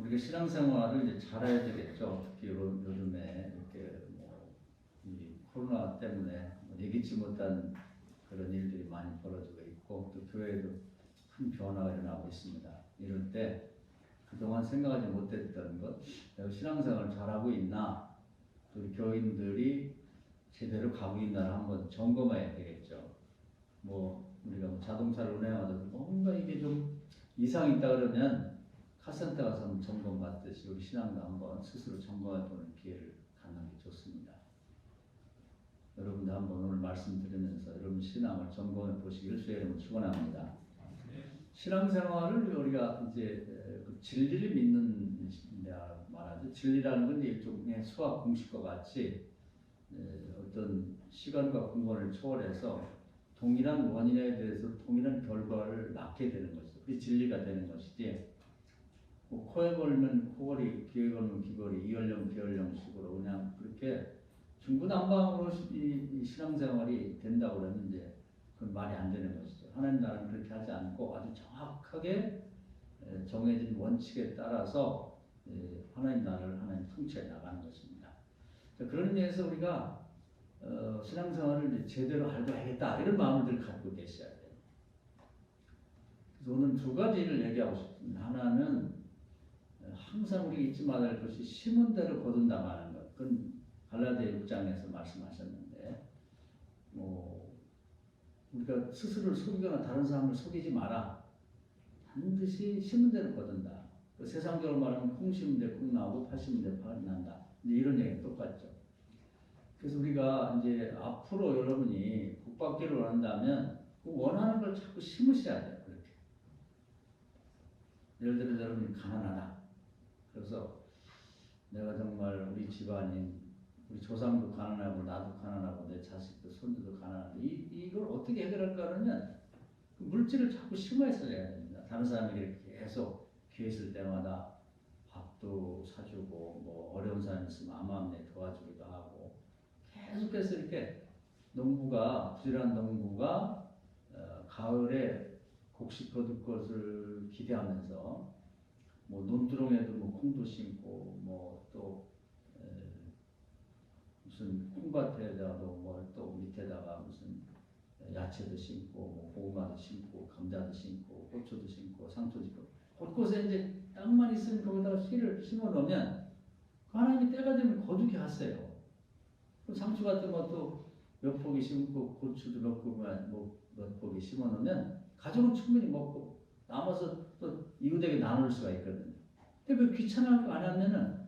우리가 신앙생활을 이제 잘해야 되겠죠. 특히 요즘에 이렇게 이 코로나 때문에 예기치 못한 그런 일들이 많이 벌어지고 있고 또 교회에도 큰 변화가 일어나고 있습니다. 이럴 때 그동안 생각하지 못했던 것, 내가 신앙생활을 잘하고 있나, 또 우리 교인들이 제대로 가고 있나를 한번 점검해야 되겠죠. 우리가 자동차를 운행하다가 뭔가 이게 좀 이상이 있다 그러면 카센터 가서 한번 점검받듯이 우리 신앙도 한번 스스로 점검해보는 기회를 갖는 게 좋습니다. 여러분도 한번 오늘 말씀드리면서 여러분 신앙을 점검해 보시기를 주의 이름으로 축원합니다. 신앙생활을 우리가 이제 진리를 믿는 말하죠. 진리라는 건 일종의 수학 공식과 같이 어떤 시간과 공간을 초월해서 동일한 원인에 대해서 동일한 결과를 낳게 되는 것이죠. 그게 진리가 되는 것이지. 코에 걸면 코걸이, 귀에 걸면 귀걸이, 이열령, 비열령식으로 그냥 그렇게 중구난방으로 이 신앙생활이 된다고 그러면 이제 그건 말이 안 되는 것이죠. 하나님 나라는 그렇게 하지 않고 아주 정확하게 정해진 원칙에 따라서 하나님 나라를 하나님 통치해 나가는 것입니다. 그런 의미에서 우리가 신앙생활을 이제 제대로 알고 해야겠다 이런 마음을 갖고 계셔야 돼요. 그래서 오늘 두 가지를 얘기하고 싶습니다. 하나는 항상 우리가 잊지 말아야 할 것이 심은 대로 거둔다고 하는 것. 그건 갈라디아 6장에서 말씀하셨는데 우리가 스스로를 속이거나 다른 사람을 속이지 마라. 반드시 심은 대로 거둔다. 세상적으로 말하면 콩 심은 데 콩 나오고 팥 심은 데 팥이 난다. 이런 얘기 똑같죠. 그래서 우리가 이제 앞으로 여러분이 복받기를 원한다면 그 원하는 걸 자꾸 심으셔야 돼요. 그렇게. 예를 들어 여러분이 가난하다. 그래서 내가 정말 우리 집안인 우리 조상도 가난하고 나도 가난하고 내 자식도 손주도 가난한데 이걸 어떻게 해결할까 하면 그 물질을 자꾸 심어서 해야 됩니다. 다른 사람이 이렇게 계속 기회 있을 때마다 밥도 사주고 어려운 사람 있으면 아마함내 도와주기도 하고 계속해서 이렇게 부지런한 농부가 가을에 곡식 거둘 것을 기대하면서 논두렁에도 콩도 심고 또 무슨 콩밭에다가도 또 밑에다가 무슨 야채도 심고 고구마도 심고 감자도 심고 고추도 심고 상추도 심고 곳곳에 이제 땅만 있으면 거기다가 씨를 심어 놓으면 하나님이 때가 되면 거두게 하세요. 상추 같은 것도 몇 포기 심고 고추도 몇 포기 심어 놓으면 가족은 충분히 먹고 남아서 또 이웃에게 나눌 수가 있거든요. 근데 그 귀찮아하고 안 하면은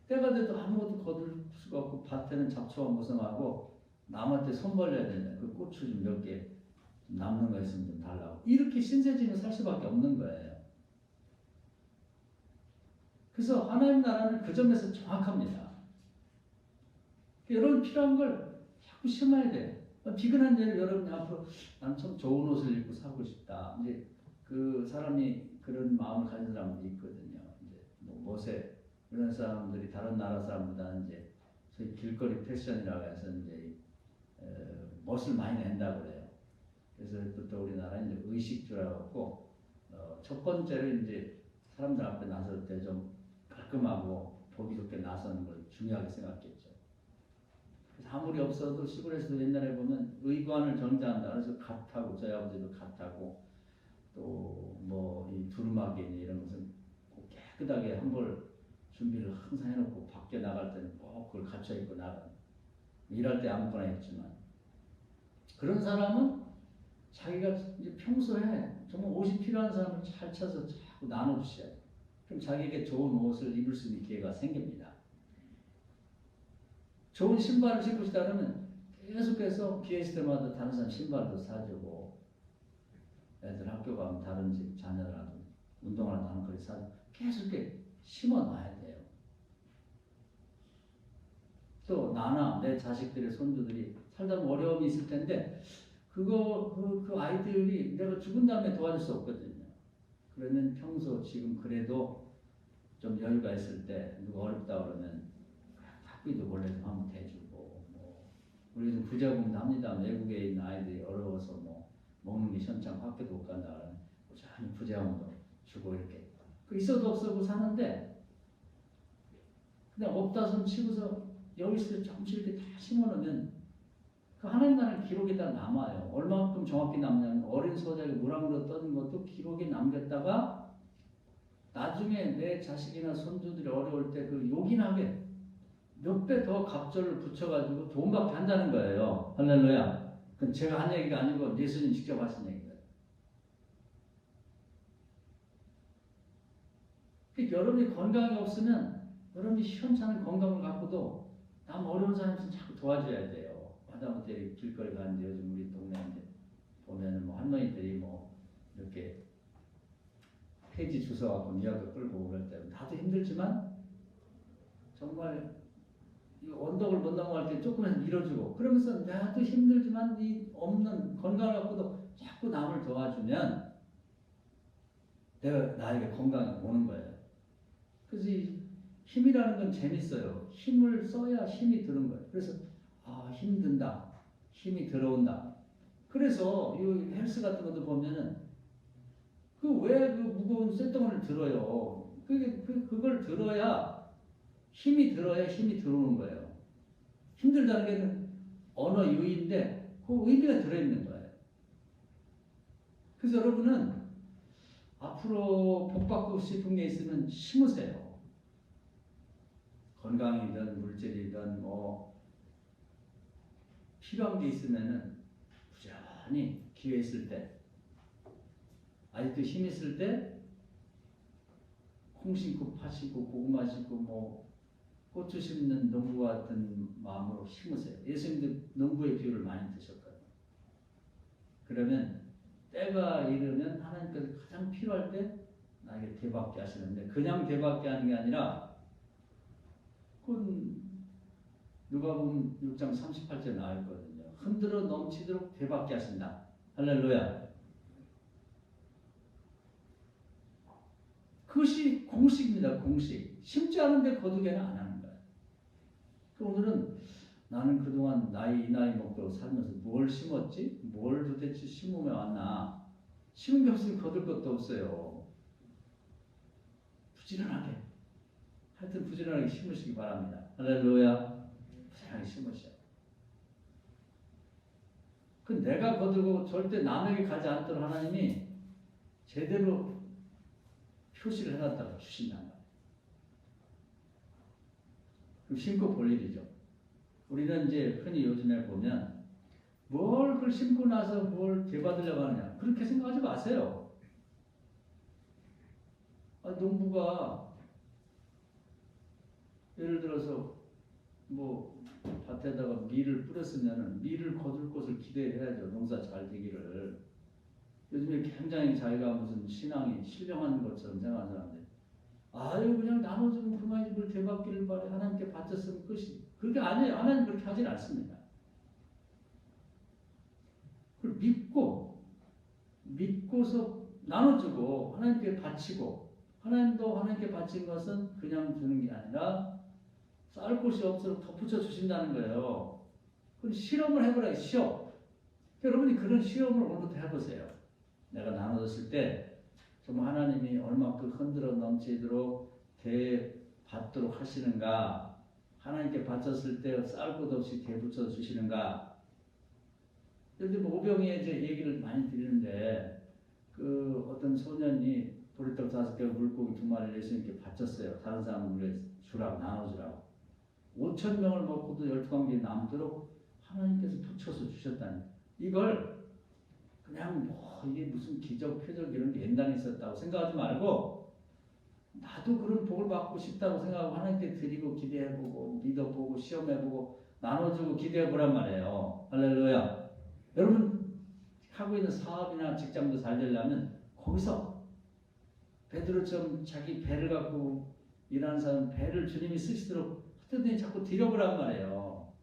때가 돼도 아무것도 거둘 수가 없고 밭에는 잡초가 무성하고 남한테 손 벌려야 된다. 그 고추 좀 몇 개 남는 거 있으면 좀 달라고. 이렇게 신세지는 살 수밖에 없는 거예요. 그래서 하나님 나라는 그 점에서 정확합니다. 여러분 필요한 걸 자꾸 심어야 돼. 비근한 예를 여러분이 앞으로 난 참 좋은 옷을 입고 사고 싶다. 이제 그 사람이 그런 마음을 가진 사람들이 있거든요. 이제 멋에 이런 사람들이 다른 나라 사람보다는 이제 소위 길거리 패션이라고 해서 이제 멋을 많이 낸다고 그래요. 그래서 또 우리나라 이제 의식주라고 하고 첫 번째로 이제 사람들 앞에 나설 때 좀 깔끔하고 보기 좋게 나서는 걸 중요하게 생각했죠. 그래서 아무리 없어도 시골에서도 옛날에 보면 의관을 정자한다. 그래서 갓하고 저희 아버지도 갓하고 또 이 두루마기 이런 것은 꼭 깨끗하게 한 벌 준비를 항상 해놓고 밖에 나갈 때는 꼭 그걸 갖춰 입고 나가는. 일할 때 아무거나 했지만 그런 사람은 자기가 이제 평소에 정말 옷이 필요한 사람을 잘 찾아서 자꾸 나눠주셔야 돼요. 그럼 자기에게 좋은 옷을 입을 수 있는 기회가 생깁니다. 좋은 신발을 신고 싶다 그러면 계속해서 기회 있을 때마다 다른 사람 신발도 사주고 애들 학교 가면 다른 집 자녀라도 운동하는 한 거리 사주고 계속 이렇게 심어놔야 돼요. 또 나나 내 자식들의 손주들이 살다 보면 어려움이 있을 텐데 그 아이들이 내가 죽은 다음에 도와줄 수 없거든요. 그러면 평소 지금 그래도 좀 여유가 있을 때 누가 어렵다 그러면 학비도 원래 좀 한번 대주고 우리도 부자금도 합니다. 외국에 있는 아이들이 어려워서 먹는 게 현장 학교도 못 간다 그러면 부자금도 주고 이렇게 그 있어도 없어도 사는데 그냥 없다 손 치고서 여기서 잠시 이렇게 다 심어놓으면 그 하나님 나라의 기록에다 남아요. 얼마만큼 정확히 남냐면 어린 소작이 물안으로 떠는 것도 기록에 남겼다가 나중에 내 자식이나 손주들이 어려울 때 그 요긴하게 몇 배 더 갑절을 붙여가지고 도움받게 한다는 거예요. 할렐루야. 그건 제가 한 얘기가 아니고 예수님 직접 하신 얘기예요. 그러니까 여러분이 건강이 없으면 여러분이 시원찮은 건강을 갖고도 남 어려운 사람 있으면 자꾸 도와줘야 돼요. 하다못해 길거리 가는데 요즘 우리 동네인데 보면은 뭐 할머니들이 뭐 이렇게 폐지 주워갖고 미역을 끌고 그럴 때 나도 힘들지만 정말 이 언덕을 못 넘어갈 때 조금만 밀어주고 그러면서 나도 힘들지만 이 없는 건강을 갖고도 자꾸 남을 도와주면 내가 나에게 건강이 오는 거예요. 그래서 이 힘이라는 건 재밌어요. 힘을 써야 힘이 드는 거예요. 그래서 힘든다. 힘이 들어온다. 그래서 이 헬스 같은 것도 보면은 왜 그 무거운 쇳덩어리를 들어요. 그걸 들어야 힘이 들어오는 거예요. 힘들다는 게 언어 유의인데 그 의미가 들어있는 거예요. 그래서 여러분은 앞으로 복 받고 싶은 게 있으면 심으세요. 건강이든 물질이든 뭐 필요한 게 있으면은 부지런히 기회 있을 때 아직도 힘 있을 때 콩 심고 파 심고 고구마 심고 뭐 고추 심는 농부와 같은 마음으로 심으세요. 예수님도 농부의 비유를 많이 드셨거든요. 그러면 때가 이르면 하나님께서 가장 필요할 때 나에게 대받게 하시는데 그냥 대받게 하는 게 아니라 그건 누가복음 6장 38절에 나와 있거든요. 흔들어 넘치도록 대받게 하신다. 할렐루야. 그것이 공식입니다. 공식. 심지 않은데 거두게는 안 하는 거예요. 오늘은 나는 그동안 이 나이 먹고 살면서 뭘 심었지? 뭘 도대체 심으며 왔나? 심은 게 없으면 거둘 것도 없어요. 부지런하게. 하여튼 부지런하게 심으시기 바랍니다. 할렐루야. 부지런하게 심으셔. 그 내가 거두고 절대 남에게 가지 않도록 하나님이 제대로 표시를 해놨다가 주신단 말이에요. 그럼 심고 볼 일이죠. 우리는 이제 흔히 요즘에 보면 뭘 그걸 심고 나서 뭘 대받으려고 하느냐. 그렇게 생각하지 마세요. 농부가 예를 들어서 뭐 밭에다가 밀을 뿌렸으면 밀을 거둘 것을 기대해야죠. 농사 잘 되기를. 요즘에 굉장히 자기가 무슨 신앙이 신령한 것처럼 생각하는 사람들. 그냥 나눠주면 그만 입을 대받기를 바래. 하나님께 바쳤으면 끝이. 그게 아니에요. 하나님 그렇게 하진 않습니다. 그걸 믿고서 나눠주고 하나님께 바치고 하나님도 하나님께 바친 것은 그냥 주는 게 아니라 쌓을 곳이 없도록 덧붙여 주신다는 거예요. 그럼 실험을 해보라요. 시험. 여러분이 그런 실험을 오늘부터 해보세요. 내가 나눠줬을 때 정말 하나님이 얼마큼 흔들어 넘치도록 대받도록 하시는가, 하나님께 바쳤을 때 쌓을 것 없이 대붙여 주시는가. 그런데 뭐 오병이의 이제 얘기를 많이 드리는데 그 어떤 소년이 보리떡 5개 물고기 2마리를 예수님께 바쳤어요. 다른 사람을 주라고 나눠주라고. 5,000명을 먹고도 12관계 남도록 하나님께서 붙여서 주셨다니. 이걸 그냥 이게 무슨 기적, 표적 이런 게 옛날에 있었다고 생각하지 말고 나도 그런 복을 받고 싶다고 생각하고 하나님께 드리고 기대해보고 믿어보고 시험해보고 나눠주고 기대해보란 말이에요. 할렐루야. 여러분 하고 있는 사업이나 직장도 잘 되려면 거기서 베드로처럼 자기 배를 갖고 일하는 사람 배를 주님이 쓰시도록 하여튼 자꾸 드려보란 말이에요.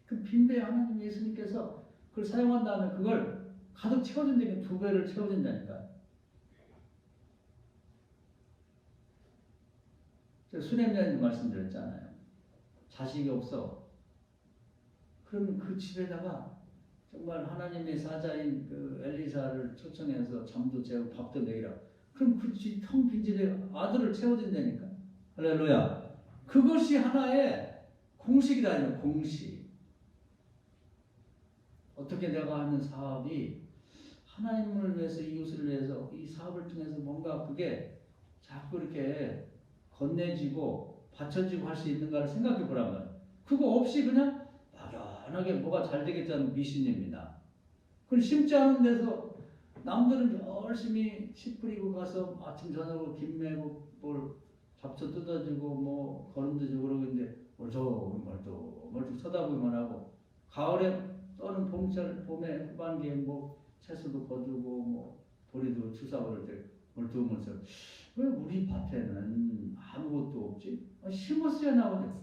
그 빈배 하나님 예수님께서 그걸 사용한 다음에 그걸 가득 채워준다니까 2배를 채워준다니까. 제가 수냄자님도 말씀드렸잖아요. 자식이 없어. 그러면 그 집에다가 정말 하나님의 사자인 그 엘리사를 초청해서 잠도 재우고 밥도 먹이라. 그럼 텅 빈 집에 아들을 채워준다니까. 할렐루야. 그것이 하나의 공식이라는 공식. 어떻게 내가 하는 사업이 하나님을 위해서, 이웃을 위해서 이 사업을 통해서 뭔가 그게 자꾸 이렇게 건네지고 받쳐지고 할 수 있는가를 생각해 보란 말이에요. 그거 없이 그냥 막연하게 뭐가 잘 되겠다는 미신입니다. 그걸 심지 않은 데서 남들은 열심히 씨 뿌리고 가서 아침 저녁으로 김 메고 뭘 잡초 뜯어주고 뭐 거름도 주고 그러고 있는데 멀뚱 쳐다보기만 하고, 가을에 또는 봄에 후반기에 뭐 채소도 거두고 뭐 보리도 추수하고 그럴 때 멀뚱멀뚱. 왜 우리 밭에는 아무것도 없지? 심었어야 나오네.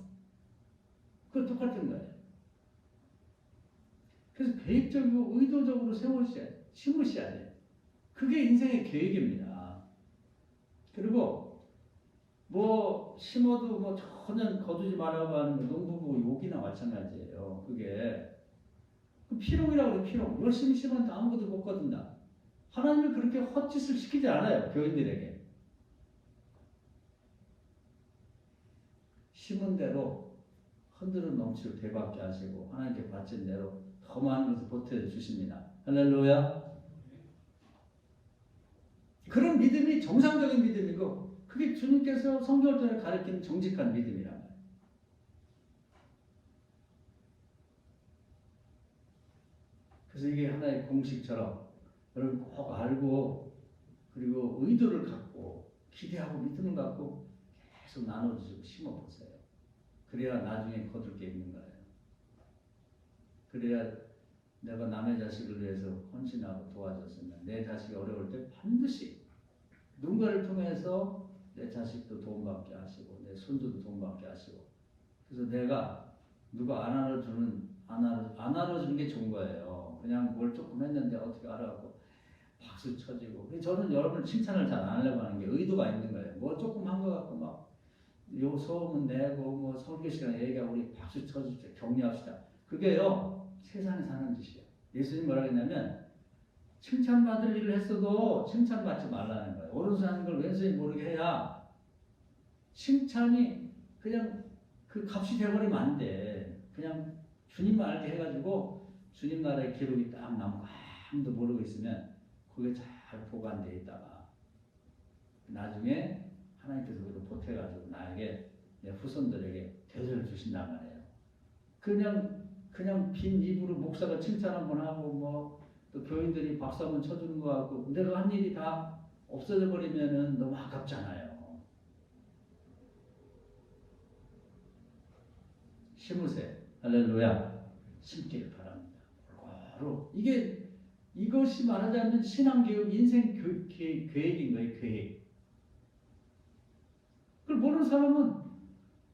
그거 똑같은 거예요. 그래서 계획적이고 의도적으로 심으셔야 돼요. 그게 인생의 계획입니다. 그리고 뭐 심어도 뭐 전혀 거두지 말라고 하는 거 농부고 욕이나 마찬가지예요. 그게 피롱이라고 해요. 피롱. 열심히 심으면 아무것도 못 거둔다. 하나님이 그렇게 헛짓을 시키지 않아요. 교인들에게. 심은 대로 흔들어 넘치고 대받게 하시고 하나님께 바친 대로 더 많은 것을 보태어 주십니다. 할렐루야. 그런 믿음이 정상적인 믿음이고, 그게 주님께서 성경을 통해 가르치는 정직한 믿음이란 말이에요. 그래서 이게 하나의 공식처럼 여러분 꼭 알고, 그리고 의도를 갖고 기대하고 믿음을 갖고 계속 나눠주시고 심어보세요. 그래야 나중에 거둘 게 있는 거예요. 그래야 내가 남의 자식을 위해서 헌신하고 도와줬으면 내 자식이 어려울 때 반드시 누군가를 통해서 내 자식도 도움받게 하시고 내 손주도 도움받게 하시고, 그래서 내가 누가 안 알아주는 게 좋은 거예요. 그냥 뭘 조금 했는데 어떻게 알아갖고 박수 쳐지고. 저는 여러분을 칭찬을 잘 안 하려고 하는 게 의도가 있는 거예요. 뭐 조금 한 거 갖고 막 요 소문 내고 뭐 설교 시간에 얘기하고 우리 박수 쳐줍시다, 격려합시다. 그게요 세상에 사는 짓이에요. 예수님 뭐라 했냐면 칭찬받을 일을 했어도 칭찬받지 말라는 거예요. 오른손 하는 걸 왼손이 모르게 해야 칭찬이 그냥 그 값이 돼버리면 안 돼. 그냥 주님만 알게 해가지고 주님 나라의 기록이 딱 남고 아무도 모르고 있으면 그게 잘 보관되어 있다가 나중에 하나님께서 그걸 보태가지고 나에게, 내 후손들에게 대접을 주신단 말이에요. 그냥 빈 입으로 목사가 칭찬 한번 하고 뭐 또 교인들이 박수 한번 쳐주는 거 같고 내가 한 일이 다 없어져 버리면은 너무 아깝잖아요. 심으세요. 할렐루야. 심기를 바랍니다. 바로 이것이 말하자면 신앙교육, 인생 계획인 거예요. 계획. 그걸 모르는 사람은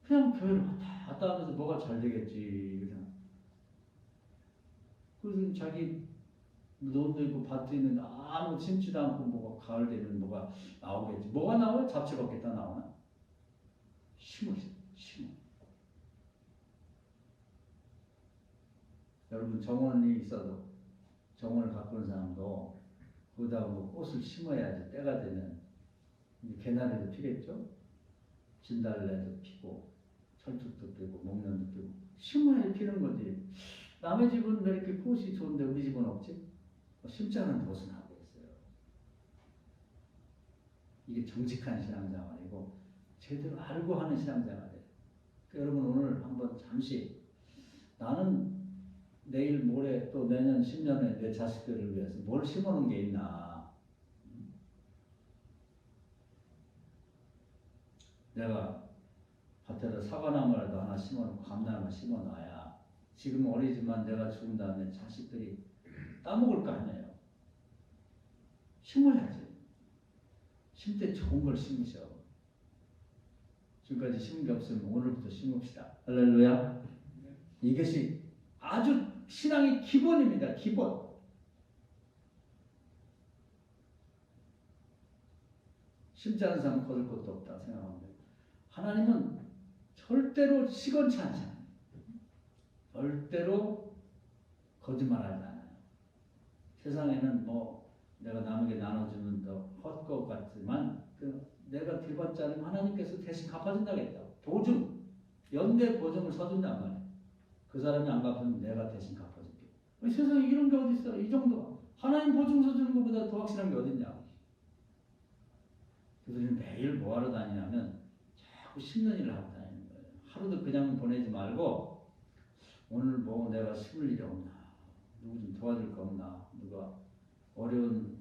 그냥 교회를 왔다 하면서 뭐가 잘 되겠지. 그래서 자기 논도 있고 밭도 있는데 아무 심지도 않고 뭐가 가을 되면 뭐가 나오겠지. 뭐가 나와요? 잡채밖에 다 나오나? 심어. 여러분 정원이 있어도 정원을 가꾸는 사람도 거기다 뭐 꽃을 심어야지 때가 되면 개나리도 피겠죠? 진달래도 피고 철쭉도 피고 목련도 피고 심어야 피는 거지. 남의 집은 왜 이렇게 꽃이 좋은데 우리 집은 없지? 심지 않은 곳은 하고 있어요. 이게 정직한 신앙생활이고 제대로 알고 하는 신앙생활이에요. 그러니까 여러분 오늘 한번 잠시 나는 내일 모레 또 내년 10년에 내 자식들을 위해서 뭘 심어놓은 게 있나. 내가 밭에다 사과나무라도 하나 심어놓고 감나무 심어놔야 지금 어리지만 내가 죽은 다음에 자식들이 따먹을 거 아니에요. 심어야지. 심때 좋은 걸 심으셔. 지금까지 심은 게 없으면 오늘부터 심읍시다. 할렐루야. 이것이 아주 신앙의 기본입니다. 기본. 심지 않은 사람은 거둘 것도 없다 생각합니다. 하나님은 절대로 시건치 않잖아요. 절대로 거짓말하지 않아요. 세상에는 뭐 내가 남에게 나눠주면 더 헛것 같지만 갚지 않으면 하나님께서 대신 갚아준다겠다. 보증, 연대 보증을 서준단 말이에요. 그 사람이 안 갚으면 내가 대신 갚아줄게. 세상에 이런 게 어디 있어? 이 정도. 하나님 보증 서주는 것보다 더 확실한 게 어딨냐. 그래서 매일 뭐하러 다니냐면 자꾸 심는 일을 하고 다니는 거예요. 하루도 그냥 보내지 말고 오늘 뭐 내가 심을 일이 없나, 누구 좀 도와줄 거 없나, 누가 어려운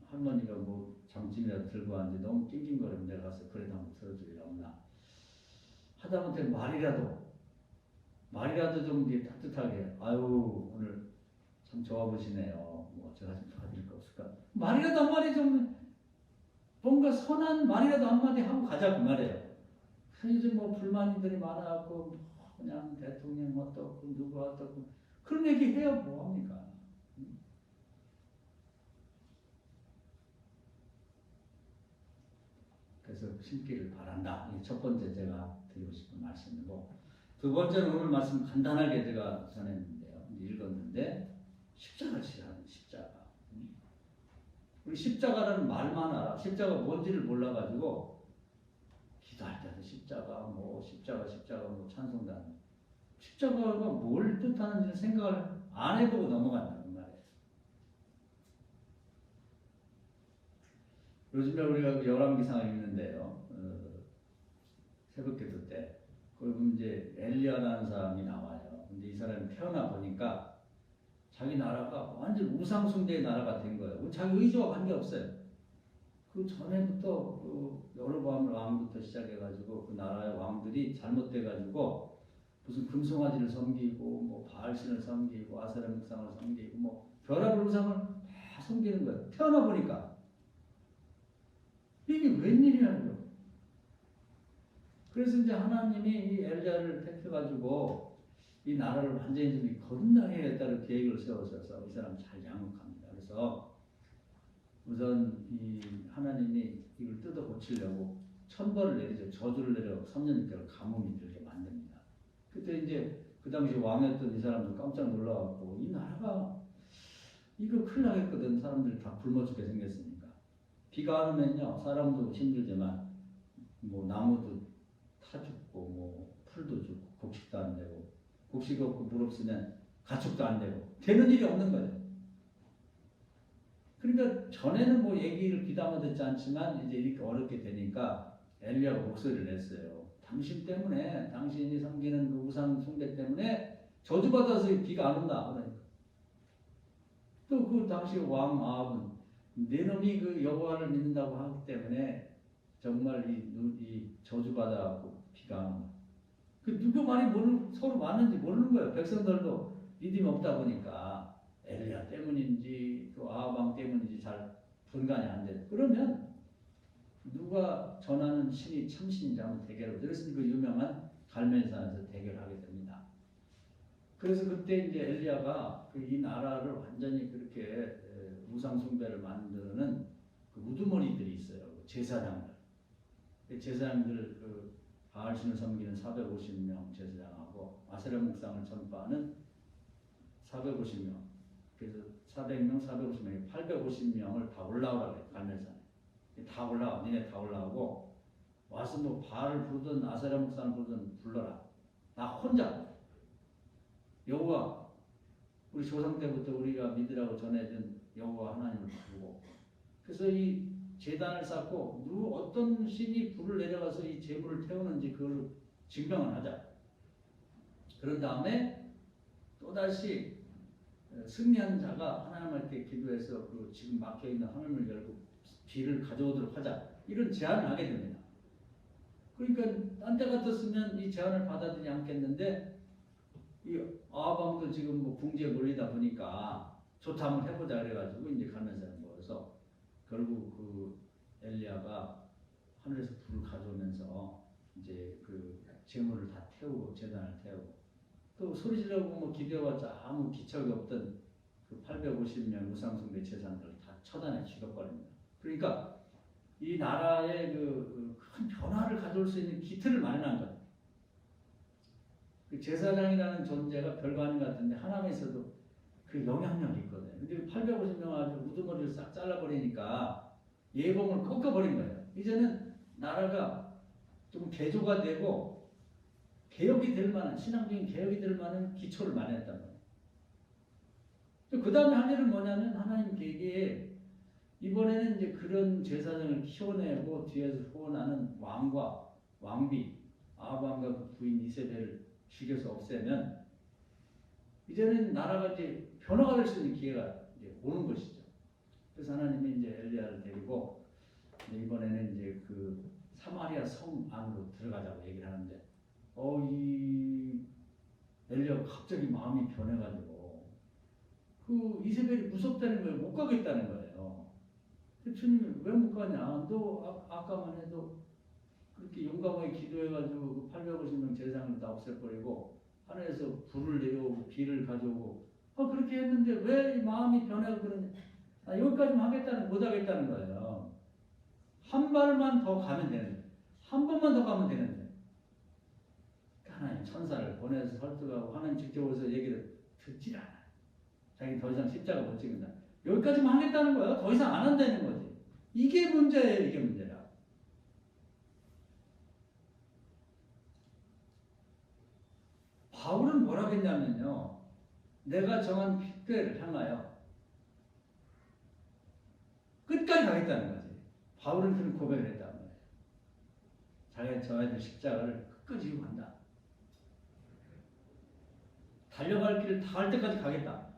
할머니가 뭐 장짐이라도 들고 왔는데 너무 낑낑거리면 내가 가서 그래도 한번 들어줄 일 없나 하다못해 말이라도 좀 따뜻하게, 아유 오늘 참 좋아 보시네요, 뭐 제가 좀 도와드릴 거 없을까, 말이라도 한마디 좀, 뭔가 선한 말이라도 한마디 하고 가자 그 말이에요. 요즘 뭐 불만이들이 많아갖고 그냥 대통령 어떻고 누구 어떻고 그런 얘기 해요. 뭐합니까? 그래서 심기를 바란다. 이게 첫 번째 제가 드리고 싶은 말씀이고, 두 번째는 오늘 말씀 간단하게 제가 전했는데요. 읽었는데 십자가 지라는 십자가. 우리 십자가라는 말만 알아. 십자가 뭔지를 몰라가지고 기도할 때도 십자가 뭐 찬송단 십자가가 뭘 뜻하는지 생각을 안 해보고 넘어간다는 말이에요. 요즘에 우리가 열왕기상을 읽는데요. 새벽기도 때 그리고 이제 엘리야라는 사람이 나와요. 근데 이 사람이 태어나 보니까 자기 나라가 완전 우상숭배의 나라가 된 거예요. 자기 의지와 관계없어요. 그 전에부터 그 여로보암 왕부터 시작해가지고 그 나라의 왕들이 잘못돼가지고 무슨 금송아지를 섬기고 뭐 바알신을 섬기고 아세라 묵상을 섬기고 뭐 별하별 우상을 다 섬기는 거예요. 태어나 보니까 이게 웬일이냐는 거예요. 그래서 이제 하나님이 이 엘리야를 택해가지고 이 나라를 완전히 좀 건강해야겠다는 계획을 세우셔서 이 사람 잘 양육합니다. 그래서 우선 이 하나님이 이걸 뜯어 고치려고 천벌을 내리죠. 저주를 내려 3년 6개월 가뭄이 들게 만듭니다. 그때 이제 그 당시 왕이었던 이 사람도 깜짝 놀라갖고 이 나라가 이거 큰일 나겠거든. 사람들이 다 굶어 죽게 생겼으니까. 비가 안 오면요 사람도 힘들지만 뭐 나무도 타 죽고 뭐 풀도 죽고 곡식도 안 되고, 곡식 없고 물 없으면 가축도 안 되고 되는 일이 없는 거예요. 그러니까 전에는 뭐 얘기를 귀담아 듣지 않지만 이제 이렇게 어렵게 되니까 엘리야가 목소리를 냈어요. 당신 때문에, 당신이 섬기는 그 우상 숭배 때문에 저주받아서 비가 안 온다. 그러니까 또 그 당시 왕 아합은 내 놈이 그 여호와를 믿는다고 하기 때문에 정말 이 저주받아갖고 비가 안 온다. 그 누구 말이 서로 맞는지 모르는 거예요. 백성들도 믿음이 없다 보니까 엘리야 때문인지 또 아합 왕 때문인지 잘 분간이 안 돼. 그러면 누가 전하는 신이 참신인지 한번 대결을. 그래서 그 유명한 갈멜산에서 대결하게 됩니다. 그래서 그때 이제 엘리야가 이 나라를 완전히 그렇게 우상 숭배를 만드는 그 우두머리들이 있어요. 제사장들. 제사장들 그 바알신을 섬기는 450명 제사장하고 아세라 묵상을 전파하는 450명. 그래서 400명, 450명이 850명을 다 올라오라고 해요. 갈멜산에. 다 올라와. 니네 다 올라오고 와서 뭐 바알을 부르든 아세라 묵상을 부르든 불러라. 나 혼자 여호와, 우리 조상 때부터 우리가 믿으라고 전해준 여호와 하나님을 부르고, 그래서 이 제단을 쌓고 어떤 신이 불을 내려가서 이 재물을 태우는지 그걸 증명을 하자. 그런 다음에 또다시 승리한 자가 하나님한테 기도해서 그 지금 막혀있는 하늘을 열고 비를 가져오도록 하자. 이런 제안을 하게 됩니다. 그러니까 딴 때 같았으면 이 제안을 받아들이지 않겠는데 이 아합 왕도 지금 뭐 궁지에 몰리다 보니까 좋다 한번 해보자 그래가지고 이제 갈멜산에 모여서 결국 그 엘리야가 하늘에서 불을 가져오면서 이제 그 재물을 다 태우고 제단을 태우고 또 소리 지르고 뭐 기대어봤자 아무 기척이 없던 그 850명 우상숭배 제사장들 다 처단해 죽여버립니다. 그러니까 이 나라의 그 큰 변화를 가져올 수 있는 기틀을 마련한 거예요. 그 제사장이라는 존재가 별거 아닌 것 같은데 하나님에서도 그 영향력이 있거든요. 근데 850명 아주 우두머리를 싹 잘라버리니까 예봉을 꺾어버린 거예요. 이제는 나라가 좀 개조가 되고 개혁이 될 만한 신앙적인 개혁이 될 만한 기초를 마련했단 말이에요. 그 다음에 할 일은 뭐냐면 하나님 계획에 이번에는 이제 그런 제사장을 키워내고 뒤에서 후원하는 왕과 왕비 아합 왕과 그 부인 이세벨을 죽여서 없애면 이제는 나라가 이제 변화가 될 수 있는 기회가 이제 오는 것이죠. 그래서 하나님이 이제 엘리야를 데리고 이번에는 이제 그 사마리아 성 안으로 들어가자고 얘기를 하는데 이 엘리야가 갑자기 마음이 변해가지고 그 이세벨이 무섭다는 거예요. 못 가겠다는 거예요. 주님 왜 못 가냐? 너 아까만 해도 그렇게 용감하게 기도해가지고 그 850명 제사장을 다 없애버리고 하늘에서 불을 내려오고 비를 가져오고 그렇게 했는데 왜 마음이 변하고 그러냐? 여기까지만 하겠다는 못하겠다는 거예요. 한 발만 더 가면 되는데 한 번만 더 가면 되는데 하나님 천사를 보내서 설득하고 하나님 직접 오셔서 얘기를 듣질 않아요. 자기는 더 이상 십자가 못 찍는다. 여기까지만 하겠다는 거예요. 더 이상 안 한다는 거지. 이게 문제예요. 이게 문제라. 바울은 뭐라고 했냐면요. 내가 정한 핏대를 향하여 끝까지 가겠다는 거지. 바울은 그런 고백을 했단 말이에요. 자기가 져야 될 십자가를 끝까지 지고 간다. 달려갈 길을 다 할 때까지 가겠다.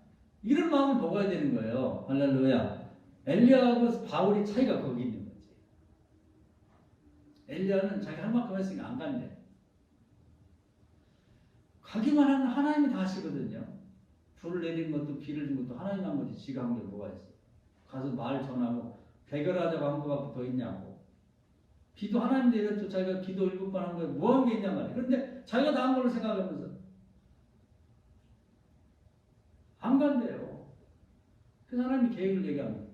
이런 마음을 먹어야 되는 거예요. 할렐루야. 엘리야하고 바울이 차이가 거기 있는 거지. 엘리야는 자기 할 만큼 했으니까 안 간대. 가기만 하면 하나님이 다 하시거든요. 불을 내린 것도 비를 준 것도 하나님 한 거지. 지가 한 게 뭐가 있어. 가서 말 전하고 대결하자고 한 거가 더 있냐고. 비도 하나님 내렸죠. 자기가 기도 7번 한 거에 뭐 한 게 있냔 말이에요. 그런데 자기가 다 한 걸로 생각하면서 안 간대요. 그래서 하나님이 계획을 얘기합니다.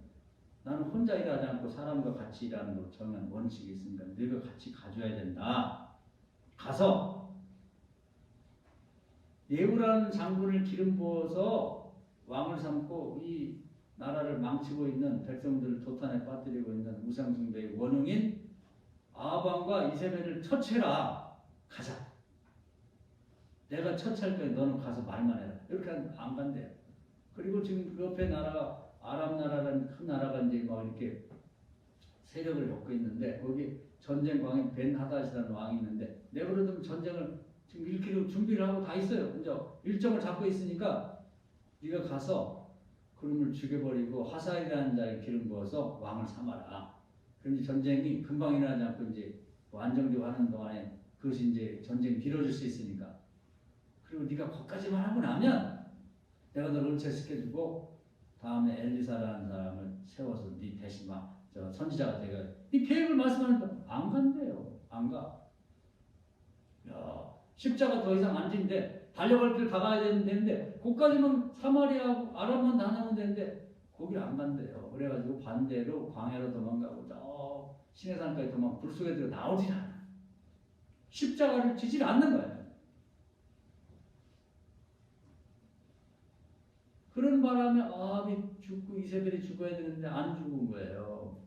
나는 혼자 일하지 않고 사람과 같이 일하는 걸 정한 원칙이 있으니까 너희가 같이 가져야 된다. 가서 예후라는 장군을 기름 부어서 왕을 삼고 이 나라를 망치고 있는 백성들을 도탄에 빠뜨리고 있는 우상숭배의 원흉인 아합 왕과 이세벨을 처치해라. 가자. 내가 처치할 거야. 너는 가서 말만 해라. 이렇게 안 간대요. 그리고 지금 그 옆에 나라가 아람 나라라는 큰 나라가 이제 막 이렇게 세력을 엮고 있는데 거기 전쟁 광인 벤 하닷이라는 왕이 있는데 내가 그러면 전쟁을 지금 일으키려고 준비를 하고 다 있어요. 이제 일정을 잡고 있으니까 네가 가서 그놈을 죽여버리고 하사엘이라는 자에 기름 부어서 왕을 삼아라. 그럼 이제 전쟁이 금방 일어나지 않고 이제 안정되고 하는 동안에 그것이 이제 전쟁이 길어질 수 있으니까. 그리고 네가 거기까지만 하고 나면 내가 너를 은퇴시켜주고 다음에 엘리사라는 사람을 세워서 네 대신 저 선지자가 되가 이 계획을 말씀하는데 안 간대요. 안 가. 야, 십자가 더 이상 안 진대. 달려갈 길 다 가야 되는데 거기까지만 사마리아하고 아람만 다녀오면 되는데 거기를 안 간대요. 그래가지고 반대로 광야로 도망가고 저 시내산까지 불 속에 들어 나오질 않아. 십자가를 지질 않는 거예요. 그런 바람에 아합이 죽고 이세벨이 죽어야 되는데 안 죽은 거예요.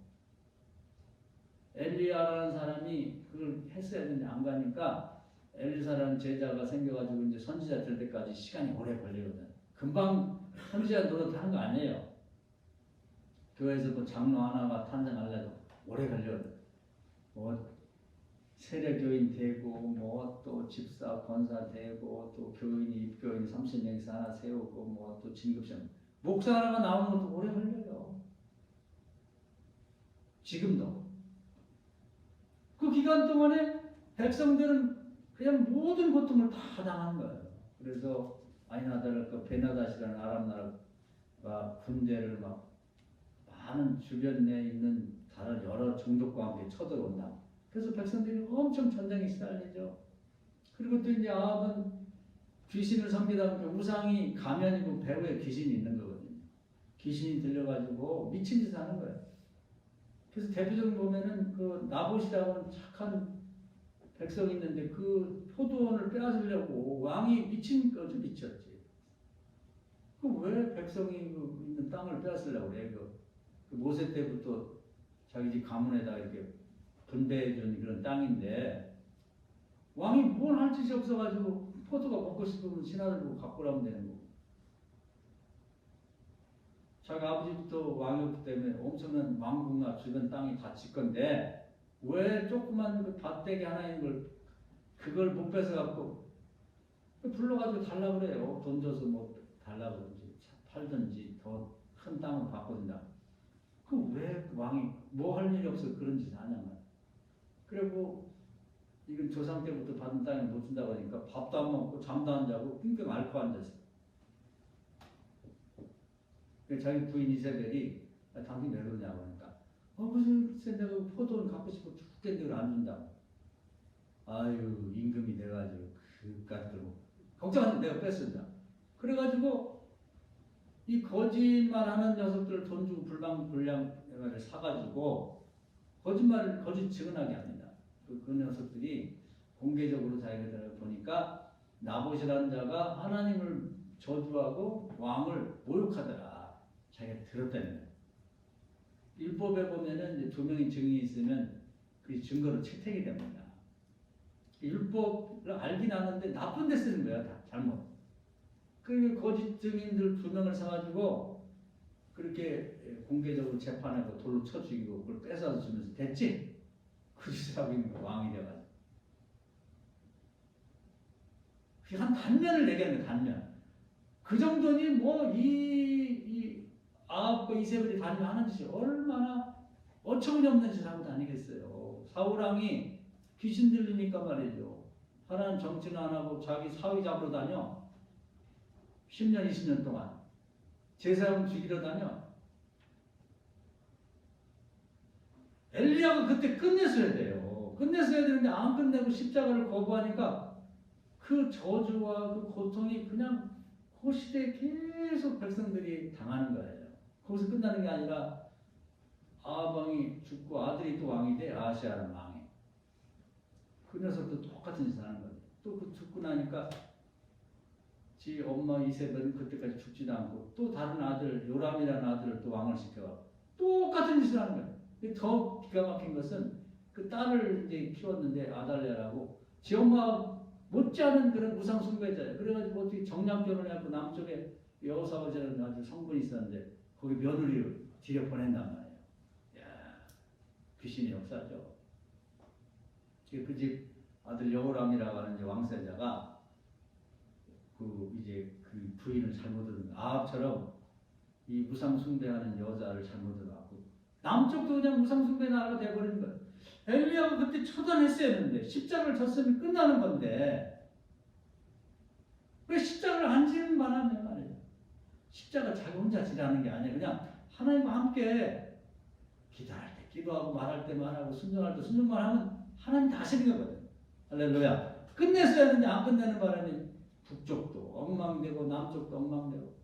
엘리야라는 사람이 그걸 했어야 되는데 안 가니까 엘리사라는 제자가 생겨가지고 이제 선지자 될 때까지 시간이 오래 걸리거든. 금방 선지자 노릇 하는 거 아니에요. 교회에서 뭐 장로 하나가 탄생하려도 오래 걸리거든. 뭐 세례교인 되고 뭐 또 집사 권사 되고 또 교인이 입교인 30명에서 하나 세우고 뭐 또 진급시험 목사 하나가 나오는 것도 오래 걸려요. 지금도 그 기간 동안에 백성들은 그냥 모든 고통을 다 당하는 거예요. 그래서 아이나다르 베나닷이라는 아람 나라가 군대를 막 많은 주변 내에 있는 다른 여러 종족과 함께 쳐들어온다. 그래서 백성들이 엄청 전쟁에 시달리죠. 그리고 또 이제 아합은 귀신을 섬기다 보니까 우상이 가면이고 배후에 귀신이 있는 거거든요. 귀신이 들려가지고 미친 짓을 하는 거예요. 그래서 대표적으로 보면은 그 나봇이라고 하는 착한 백성이 있는데 그 포도원을 빼앗으려고 왕이 미친 거죠. 미쳤지. 그 왜 백성이 그 있는 땅을 빼앗으려고 그래? 그 모세 때부터 자기 집 가문에다 이렇게 분배해준 그런 땅인데 왕이 뭘 할 짓이 없어가지고 포도가 먹고 싶으면 신하들 보고 갖고 오라면 되는 거고. 자기 아버지부터 왕이었기 때문에 엄청난 왕궁과 주변 땅이 다 지 건데 왜 조그만 그 밭대기 하나 있는 걸 그걸 못 뺏어 갖고 불러가지고 달라 그래요. 돈 줘서 뭐 달라 그러지 팔든지 더 큰 땅을 바꿔준다. 그 왜 왕이 뭐 할 일이 없어 그런 짓을 하냐면. 그리고 이건 조상 때부터 받은 땅을 못 준다고 하니까 밥도 안 먹고 잠도 안 자고 끙끙 앓고 앉았어. 자기 부인 이세벨이 당신 왜 그러냐고 하니까 무슨 글쎄 내가 포도를 갖고 싶어 죽겠는데 그걸 안 준다고. 아유 임금이 돼가지고 그까지 들고 걱정하는데 내가 뺐습니다. 그래가지고 이 거짓말하는 녀석들 돈 주고 불량을 사가지고 거짓 증언하게 합니다. 그 녀석들이 공개적으로 자기들 보니까 나봇이라는 자가 하나님을 저주하고 왕을 모욕하더라. 자기가 들었다는 거예요. 율법에 보면은 이제 두 명의 증인이 있으면 그 증거로 채택이 됩니다. 율법을 알긴 아는데 나쁜 데 쓰는 거야, 다 잘못. 그 거짓 증인들 두 명을 사가지고 그렇게 공개적으로 재판하고 돌로 쳐 죽이고 그걸 뺏어서 주면서 됐지? 그 짓을 하고 있는 거 왕이 돼가지고. 한 단면을 내겠는 거야, 단면. 그 정도니 뭐 이 아합과 이세벨이 다니며 하는 짓이 얼마나 어처구니없는 짓을 하고 다니겠어요. 사울왕이 귀신 들리니까 말이죠. 하나님 정치는 안 하고 자기 사위 잡으러 다녀. 10년, 20년 동안. 제사장 죽이러 다녀. 엘리야가 그때 끝냈어야 돼요. 끝냈어야 되는데 안 끝내고 십자가를 거부하니까 그 저주와 그 고통이 그냥 그 시대에 계속 백성들이 당하는 거예요. 거기서 끝나는 게 아니라 아합 왕이 죽고 아들이 또 왕이 돼. 아하시아라는 왕이. 그 녀석도 똑같은 짓을 하는 거예요. 또 그 죽고 나니까 지 엄마 이세벨은 그때까지 죽지도 않고 또 다른 아들 요람이라는 아들을 또 왕을 시켜가 똑같은 짓을 하는 거예요. 더 기가 막힌 것은 그 딸을 이제 키웠는데 아달랴라고 지 엄마 못지않은 그런 우상 숭배자예요. 그래가지고 어떻게 정략 결혼해갖고 남쪽에 여호사밧이라는 아주 성분이 있었는데 거기 며느리를 들여 보낸단 말이에요. 야, 귀신의 역사죠. 그 집 아들 여호람이라고 하는 이제 왕세자가 이제 그 부인을 잘못 얻은 아합처럼 이 우상 숭배하는 여자를 잘못 얻어갖고 남쪽도 그냥 우상 숭배 나라가 돼버린 거예요. 엘리야가 그때 처단했어야 했는데 십자가를 졌으면 끝나는 건데 왜 십자가를 안 지는 바람에 말이에요. 십자가 자기 혼자 지라는 게 아니에요. 그냥 하나님과 함께 기도할 때 기도하고 말할 때 말하고 순종할 때 순종만 하면 하나님 다 하시는 거거든요. 할렐루야. 끝냈어야 했는데 안 끝내는 바람에 북쪽도 엉망되고 남쪽도 엉망되고.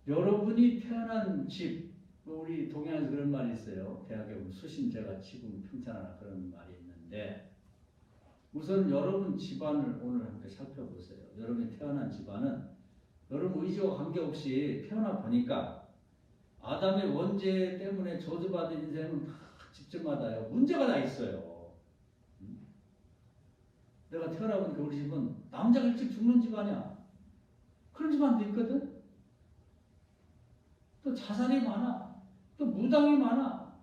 여러분이 태어난 집, 우리 동양에서 그런 말이 있어요. 대학에 보면 수신제가 치고 평탄하나 그런 말이 있는데 우선 여러분 집안을 오늘 함께 살펴보세요. 여러분이 태어난 집안은 여러분 의지와 관계없이 태어나 보니까 아담의 원죄 때문에 저주받은 인생은 다 집집마다요. 문제가 다 있어요. 내가 태어나보니까 우리 집은 남자가 일찍 죽는 집안이야. 그런 집안도 있거든. 또 자살이 많아. 또 무당이 많아.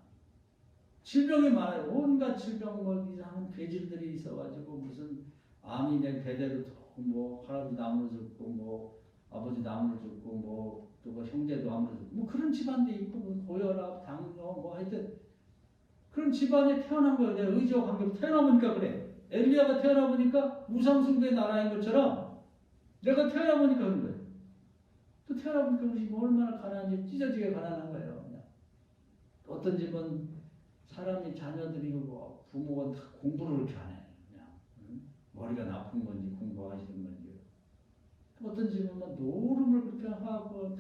질병이 많아요. 온갖 질병, 뭐 이상한 괴질들이 있어가지고 무슨 암이 된 대대로 뭐 할아버지 나무로 죽고 뭐 아버지 나무로 죽고 뭐 또 뭐 형제도 나무로 죽고 뭐 그런 집안도 있고 뭐 고혈압, 당뇨 뭐 하여튼 그런 집안에 태어난 거예요. 내가 의지와 관계없이 태어나보니까 그래. 엘리야가 태어나보니까 우상숭배의 나라인 것처럼 내가 태어나보니까 그런 거예요. 또 태어나보니까 우리 집 얼마나 가난한지 찢어지게 가난한 거예요. 그냥. 어떤 집은 사람이 자녀들이 뭐 부모가 다 공부를 그렇게 안 해. 그냥 머리가 나쁜 건지 공부하시는 건지. 어떤 집은 뭐 노름을 그렇게 하고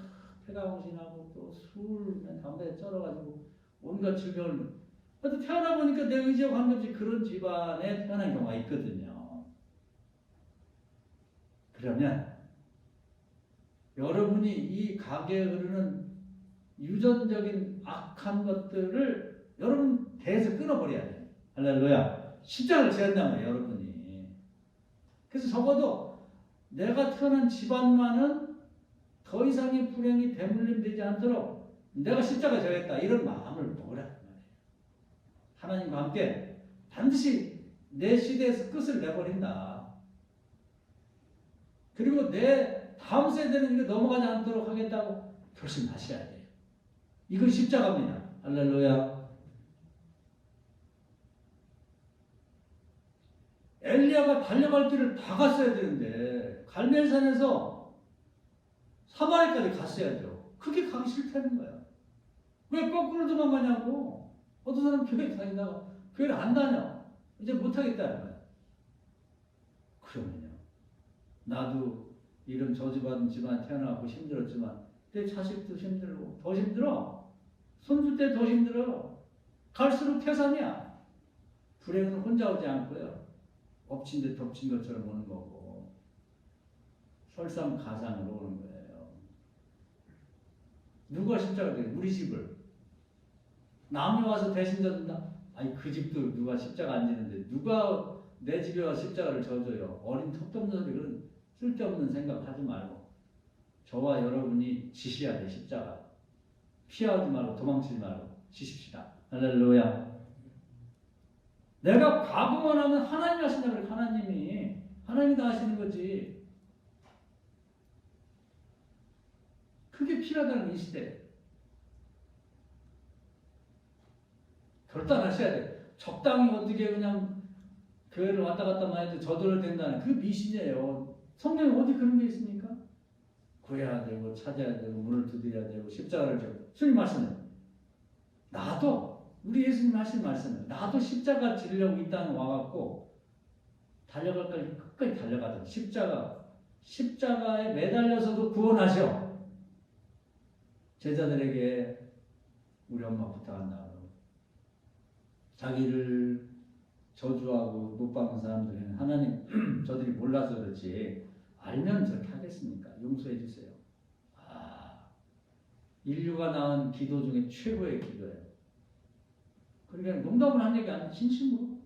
폐가공신하고 또 술, 담배 쩔어가지고 온갖 질병을. 또 태어나보니까 내 의지와 관계없이 그런 집안에 태어난 경우가 있거든요. 그러면 여러분이 이 가게에 흐르는 유전적인 악한 것들을 여러분 대에서 끊어버려야 돼요. 할렐루야. 십자가를 져야 한단 말이에요, 여러분이. 그래서 적어도 내가 태어난 집안만은 더 이상의 불행이 대물림되지 않도록 내가 십자가 져야겠다, 이런 마음을 먹으라는 말이에요. 하나님과 함께 반드시 내 시대에서 끝을 내버린다. 그리고 내 다음 세대는 이거 넘어가지 않도록 하겠다고 결심하셔야 돼요. 이건 십자가입니다. 할렐루야. 엘리야가 달려갈 길을 다 갔어야 되는데 갈멜산에서 사마리까지 갔어야죠. 그게 가기 싫다는 거야. 왜 거꾸로 도망가냐고. 어떤 사람 교회 다니다가 교회를 안 다녀. 이제 못하겠다는 거야. 그러면요, 나도 이런 저주받은 집안에 태어나고 힘들었지만 내 자식도 힘들고 더 힘들어. 손주 때 더 힘들어. 갈수록 태산이야. 불행은 혼자 오지 않고요, 엎친 데 덮친 것처럼 오는 거고 설상가상으로 오는 거예요. 누가 십자가 돼요? 우리 집을 남이 와서 대신 져준다? 아니, 그 집도 누가 십자가 안 지는데 누가 내 집에 와서 십자가를 져줘요? 어린 턱도 없는 소리, 그런 쓸데없는 생각 하지 말고 저와 여러분이 지셔야 돼. 십자가 피하지 말고 도망치지 말고 지십시다. 할렐루야. 내가 과거만 하면 하나님이 하신다 그래. 하나님이 다 하시는 거지. 그게 필요하다는 이 시대. 결단하셔야 돼. 적당히 어떻게 그냥 교회를 왔다 갔다 많이 해도 저절로 된다는 그 미신이에요. 성경에 어디 그런 게 있습니까? 구해야 되고 찾아야 되고 문을 두드려야 되고 십자가를 져고. 주님 말씀은 나도, 우리 예수님 하신 말씀은 나도 십자가 지려고 이 땅에 와갖고 달려갈 까지 끝까지 달려가자. 십자가에 매달려서도 구원하셔. 제자들에게 우리 엄마 부탁한다. 자기를 저주하고 못 박은 사람들은 하나님 저들이 몰라서 그렇지 알면 저렇게 하겠습니까? 용서해 주세요. 인류가 낳은 기도 중에 최고의 기도예요. 그러니까 농담을 한 얘기 아니야. 진심으로.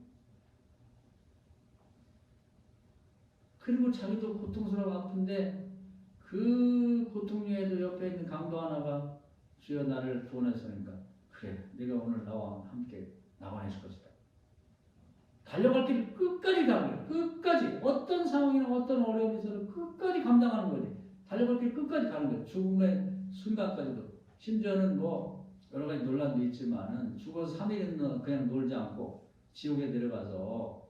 그리고 자기도 고통스러워 아픈데 그 고통 중에도 옆에 있는 강도 하나가 주여 나를 구원하시니까 그래, 네가 오늘 나와 함께 나와내실 것이다. 달려갈 길을 끝까지 가는 거예요. 끝까지. 어떤 상황이나 어떤 어려움이 있어도 끝까지 감당하는 거지. 달려갈 길 끝까지 가는 거예요. 죽음의 순간까지도. 심지어는 뭐 여러 가지 논란도 있지만은 죽어서 3일은 그냥 놀지 않고 지옥에 내려가서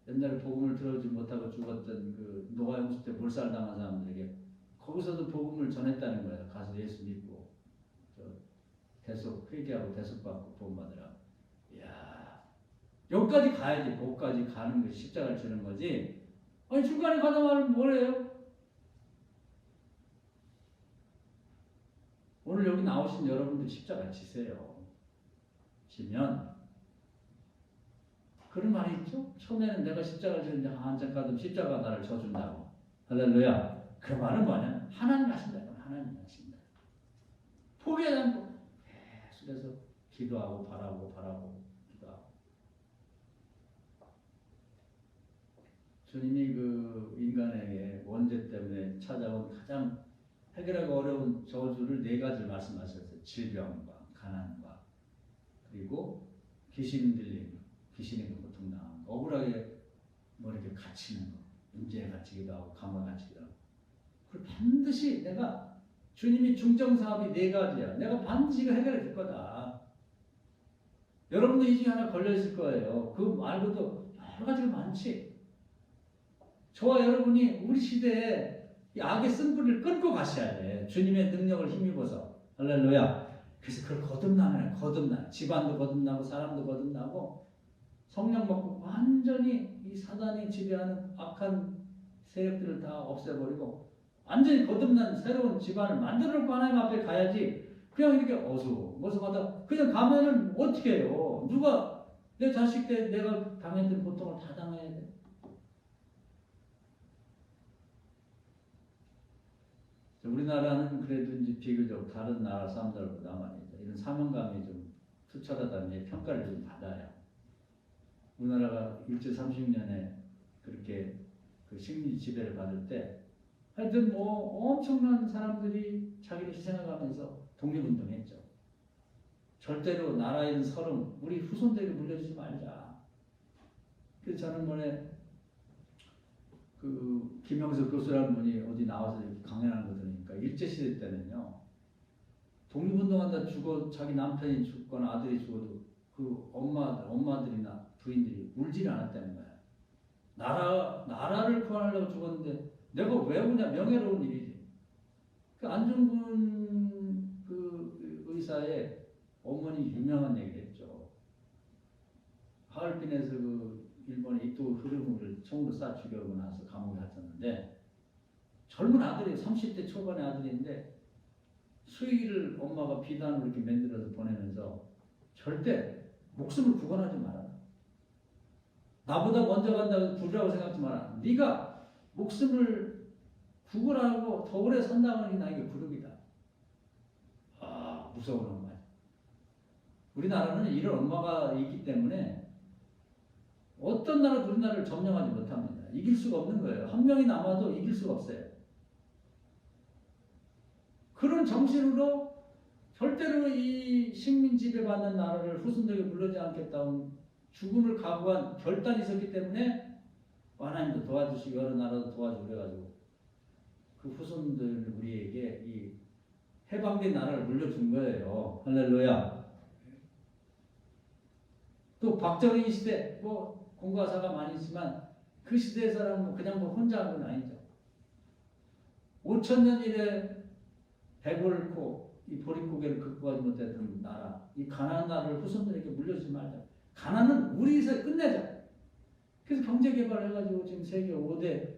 옛날에 복음을 들어주지 못하고 죽었던 그 노아 홍수 때 몰살당한 사람들에게 거기서도 복음을 전했다는 거예요. 가서 예수 믿고 대속 회개하고 대속받고 복음 받으라. 이야, 여기까지 가야지. 거기까지 가는 게 십자가를 지는 거지. 아니 중간에 가다 말은 뭐래요? 오늘 여기 나오신 여러분들 십자가 지세요. 지면 그런 말이 있죠? 처음에는 내가 십자가를 지는데 한참 가도 십자가 나를 져준다고. 할렐루야. 그 말은 뭐냐? 하나님 하신다. 하나님 하신다. 포기하지 않고 계속해서 기도하고 바라고 기도하고. 주님이 그 인간에게 원죄 때문에 찾아온 가장 해결하기 어려운 저주를 4가지를 말씀하셨어요. 질병과 가난과 그리고 귀신 들림, 귀신에게 고통당하는 거, 억울하게 뭐 이렇게 갇히는 거, 문제에 갇히기도 하고 감옥에 갇히기도 하고. 그걸 반드시 내가 주님이 중정사업이 4가지야. 내가 반드시 이거 해결해 줄 거다. 여러분도 이 중에 하나 걸려 있을 거예요. 그 말고도 여러 가지가 많지. 저와 여러분이 우리 시대에 이 악의 쓴뿌리를 끊고 가셔야 돼. 주님의 능력을 힘입어서. 할렐루야. 그래서 그걸 거듭나요. 집안도 거듭나고 사람도 거듭나고 성령 받고 완전히 이 사단이 지배하는 악한 세력들을 다 없애버리고 완전히 거듭난 새로운 집안을 만들어 놓고 하나님 앞에 가야지. 그냥 이렇게 어수선하다 그냥 가면은 어떻게 해요? 누가 내 자식 때 내가 당했던 고통을 다 당해야 돼? 우리나라는 그래도 이제 비교적 다른 나라 사람들보다 말이죠. 이런 사명감이 좀 투철하다는 평가를 좀 받아요. 우리나라가 일제 30년에 그렇게 그 식민지 지배를 받을 때 하여튼 뭐 엄청난 사람들이 자기를 희생해가면서 독립운동했죠. 절대로 나라에 있는 서름 우리 후손들에게 물려주지 말자. 그래서 저는 뭐래 그 김영석 교수라는 분이 어디 나와서 이렇게 강연하는 거 들으니까 일제시대 때는요 독립운동한다 죽어 자기 남편이 죽거나 아들이 죽어도 그 엄마들이나 부인들이 울지를 않았다는 거야. 나라를 구하려고 죽었는데 내가 왜 우냐. 명예로운 일이지. 그 안중근 그 의사의 어머니 유명한 얘기를 했죠. 하얼빈에서 그 일본의 이토 히로부미를 총으로 쏴 죽여고 나서 감옥에 갇혔는데 젊은 아들이 30대 초반의 아들인데 수의를 엄마가 비단으로 이렇게 만들어서 보내면서 절대 목숨을 구원하지 마라. 나보다 먼저 간다고 부르라고 생각하지 마라. 네가 목숨을 구걸하고 더 오래 산다는 게 나에게 부름이다. 아, 무서운 엄마야. 우리나라는 이런 엄마가 있기 때문에 어떤 나라도 우리나라를 점령하지 못합니다. 이길 수가 없는 거예요. 한 명이 남아도 이길 수가 없어요. 그런 정신으로 절대로 이 식민 지배받는 나라를 후손들에게 물려주지 않겠다는 죽음을 각오한 결단이 있었기 때문에 하나님도 도와주시고 여러 나라도 도와주고 그래가지고 그 후손들 우리에게 이 해방된 나라를 물려준 거예요. 할렐루야. 또 박정희 시대 뭐 공과사가 많이 있지만 그 시대 사람은 그냥 뭐 혼자 한 건 아니죠. 5,000년 이래 배고르고 이 보릿고개를 극복하지 못했던 나라, 이 가나안 나라를 후손들에게 물려주지 말자. 가나안은 우리에서 끝내자. 그래서 경제 개발을 해가지고 지금 세계 5대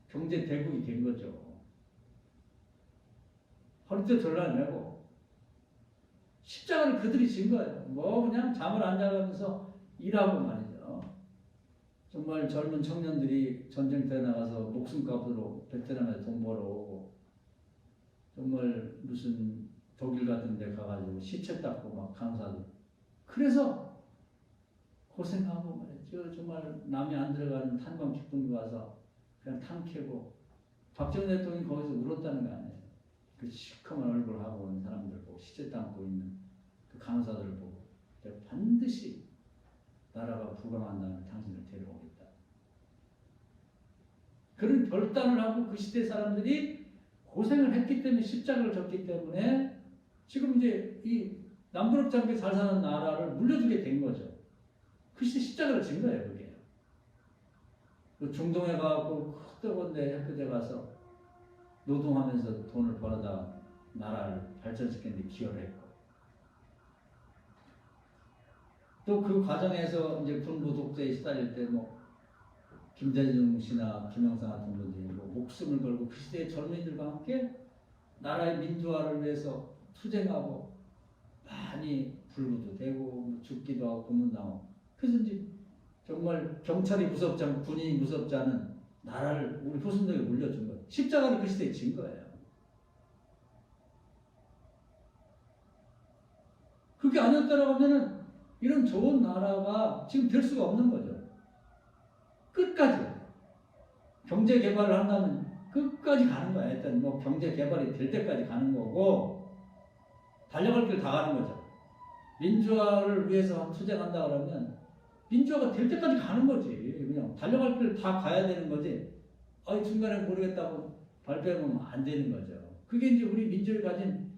경제 대국이 된 거죠. 허리띠 졸라매고 십자가를 그들이 진 거예요. 뭐 그냥 잠을 안 자면서 일하고 말이죠. 정말 젊은 청년들이 전쟁터에 나가서 목숨값으로 베트남에 돈 벌어오고 정말 무슨 독일 같은 데 가가지고 시체 닦고 막 강사들. 그래서 고생하고 말이죠. 정말 남이 안 들어가는 탄광 깊은 데 가서 그냥 탄 캐고 박정희 대통령이 거기서 울었다는 거 아니에요. 그 시커먼 얼굴 하고 온 사람들 보고 시체 닦고 있는 그 강사들 보고 내가 반드시 나라가 부강한다면 당신을 데려오겠다. 그런 결단을 하고 그 시대 사람들이 고생을 했기 때문에 십자가를 졌기 때문에 지금 이제 이 남부럽지 않게 잘 사는 나라를 물려주게 된 거죠. 그 시대 십자가를 진 거예요, 그게. 그 중동에 가고 뜨거운데 햇볕에 가서 노동하면서 돈을 벌어다 나라를 발전시키는 데 기여를 했고 또 그 과정에서 이제 군부 독재에 시달릴 때 뭐 김대중 씨나 김영삼 같은 분들이 뭐 목숨을 걸고 그 시대의 젊은이들과 함께 나라의 민주화를 위해서 투쟁하고 많이 불구도 되고 죽기도 하고 고문당하고 그래서 이제 정말 경찰이 무섭지 않고 군인이 무섭지 않은 나라를 우리 후손들에게 물려준 거예요. 십자가를 그 시대에 진 거예요. 그게 아니었다라고 하면은 이런 좋은 나라가 지금 될 수가 없는 거죠. 끝까지 경제 개발을 한다면 끝까지 가는 거야. 일단 뭐 경제 개발이 될 때까지 가는 거고 달려갈 길 다 가는 거죠. 민주화를 위해서 투쟁한다 그러면 민주화가 될 때까지 가는 거지. 그냥 달려갈 길 다 가야 되는 거지. 중간에 모르겠다고 발표하면 안 되는 거죠. 그게 이제 우리 민족이 가진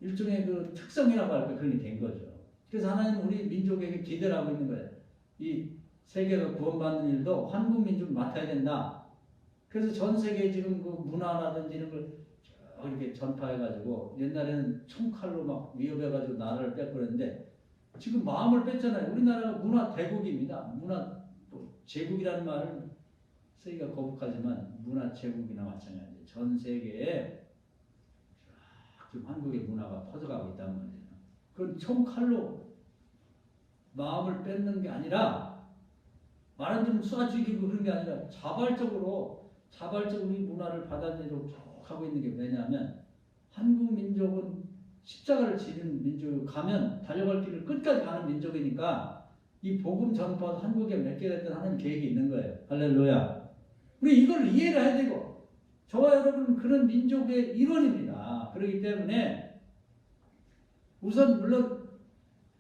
일종의 그 특성이라고 할까 그런 게 된 거죠. 그래서 하나님은 우리 민족에게 기대를 하고 있는 거예요. 이 세계가 구원받는 일도 한국 민족이 맡아야 된다. 그래서 전 세계에 지금 그 문화라든지 이런 걸 이렇게 전파해가지고 옛날에는 총칼로 막 위협해가지고 나라를 뺏고 그랬는데 지금 마음을 뺐잖아요. 우리나라가 문화 대국입니다. 문화 제국이라는 말은 쓰기가 거북하지만 문화 제국이나 마찬가지예요. 전 세계에 지금 한국의 문화가 퍼져가고 있단 말이에요. 그건 총칼로 마음을 뺏는 게 아니라 말은 좀 쏴 죽이고 그런 게 아니라 자발적으로 자발적으로 이 문화를 받아들이려고 쭉 하고 있는 게 왜냐하면 한국 민족은 십자가를 지는 민족, 가면 달려갈 길을 끝까지 가는 민족이니까 이 복음 전파도 한국에 맺게 하는 계획이 있는 거예요. 할렐루야. 우리 이걸 이해를 해야 되고, 저와 여러분은 그런 민족의 일원입니다. 그렇기 때문에 우선 물론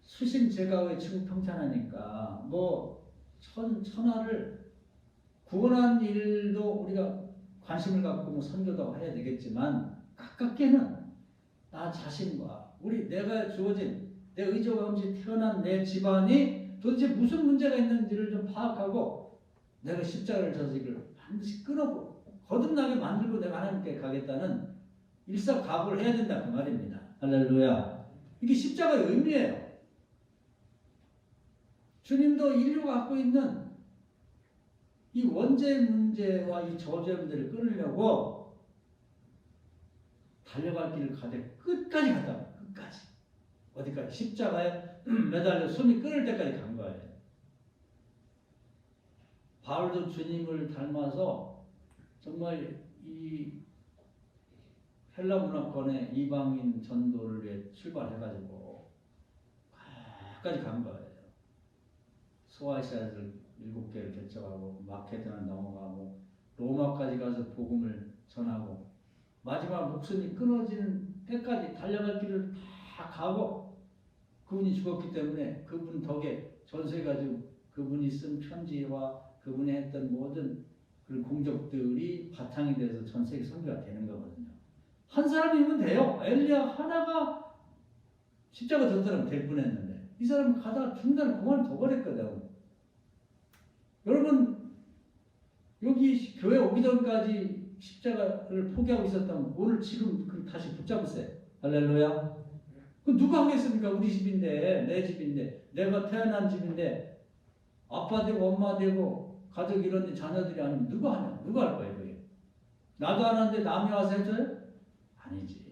수신 제가의 지구 평탄하니까 뭐 천하를 구원한 일도 우리가 관심을 갖고 뭐 선교도 해야 되겠지만, 가깝게는 나 자신과 우리 내가 주어진 내 의지와 없이 태어난 내 집안이 도대체 무슨 문제가 있는지를 좀 파악하고, 내가 십자가를 져서 이걸 반드시 끊어고 거듭나게 만들고 내가 하나님께 가겠다는 일사각오를 해야 된다 그 말입니다. 할렐루야. 이게 십자가의 의미예요. 주님도 인류가 갖고 있는 이 원죄 문제와 이 저주의 문제를 끊으려고 달려갈 길을 가되 끝까지 갔다. 끝까지. 어디까지? 십자가에 매달려 숨이 끊을 때까지 간 거예요. 바울도 주님을 닮아서 정말 이 헬라 문화권의 이방인 전도를 위해 출발해가지고 끝까지 간 거예요. 소아시아를 7개를 개척하고 마케도나 넘어가고 로마까지 가서 복음을 전하고 마지막 목숨이 끊어지는 때까지 달려갈 길을 다 가고, 그분이 죽었기 때문에 그분 덕에 전 세계가 지금 그분이 쓴 편지와 그분이 했던 모든 그런 공적들이 바탕이 돼서 전 세계 선교가 되는 거거든요. 한 사람이면 돼요. 엘리야 하나가 십자가 졌더라면 될 뻔했는데 이 사람은 가다가 중간에 그만둬버렸거든. 여러분 여기 교회 오기 전까지 십자가를 포기하고 있었다면 오늘 지금 다시 붙잡으세요. 할렐루야. 그 누가 하겠습니까? 우리 집인데, 내 집인데, 내가 태어난 집인데, 아빠 되고 엄마 되고 가족 이런데 자녀들이 아니면 누가 하냐? 누가 할 거예요? 그게? 나도 안 하는데 남이 와서 해줘요? 아니지.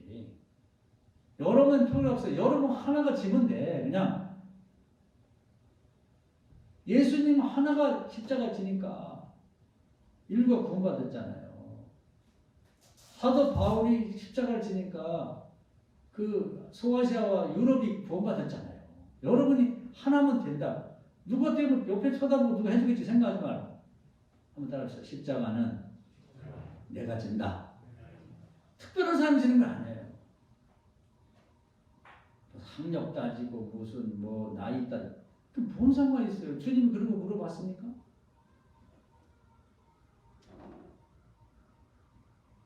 여러분 필요 없어요. 여러분 하나가 지면 돼. 그냥 예수님 하나가 십자가 지니까 인류가 구원받았잖아요. 사도 바울이 십자가를 지니까 그 소아시아와 유럽이 구원받았잖아요. 여러분이 하나면 된다. 누가 때문에 옆에 쳐다보고 누가 해주겠지 생각하지 말고 한번 따라합시다. 십자가는 내가 진다. 특별한 사람이 지는 건 아니에요. 학력 따지고 무슨 뭐 나이 따지고 뭔 상관이 있어요? 주님이 그런 거 물어봤습니까?